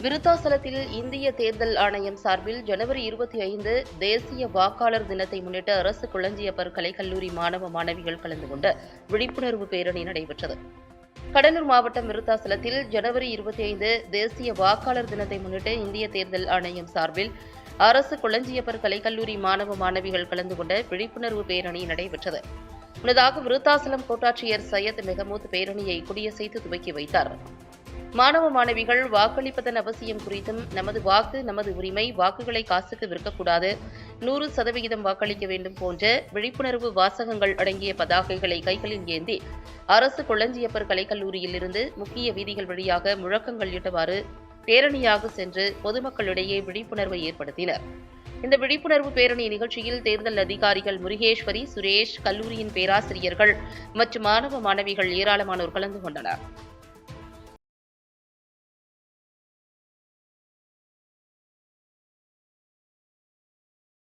விருத்தாசலத்தில் இந்திய தேர்தல் ஆணையம் சார்பில் ஜனவரி 25 தேசிய வாக்காளர் தினத்தை முன்னிட்டு அரசு குளஞ்சியப்பர் கலைக்கல்லூரி மாணவ மாணவிகள் கலந்து கொண்ட விழிப்புணர்வு பேரணி நடைபெற்றது. கடலூர் மாவட்டம் விருத்தாசலத்தில் ஜனவரி 25 தேசிய வாக்காளர் தினத்தை முன்னிட்டு இந்திய தேர்தல் ஆணையம் சார்பில் அரசு குளஞ்சியப்பர் கலைக்கல்லூரி மாணவ மாணவிகள் கலந்து கொண்ட விழிப்புணர்வு பேரணி நடைபெற்றது. முன்னதாக விருத்தாசலம் கோட்டாட்சியர் சையத் மெஹமூத் பேரணியை கொடியசைத்து துவக்கி வைத்தார். மாணவ மாணவிகள் வாக்களிப்பதன் அவசியம் குறித்தும், நமது வாக்கு நமது உரிமை, வாக்குகளை காசுக்கு விற்கக்கூடாது, 100% வாக்களிக்க வேண்டும் போன்ற விழிப்புணர்வு வாசகங்கள் அடங்கிய பதாகைகளை கைகளில் ஏந்தி அரசு கொளஞ்சியப்பர் கலைக்கல்லூரியில் இருந்து முக்கிய வீதிகள் வழியாக முழக்கங்கள் இட்டவாறு பேரணியாக சென்று பொதுமக்களிடையே விழிப்புணர்வை ஏற்படுத்தினர். இந்த விழிப்புணர்வு பேரணி நிகழ்ச்சியில் தேர்தல் அதிகாரிகள் முருகேஸ்வரி, சுரேஷ், கல்லூரியின் பேராசிரியர்கள் மற்றும் மாணவ மாணவிகள் ஏராளமானோர் கலந்து கொண்டனர்.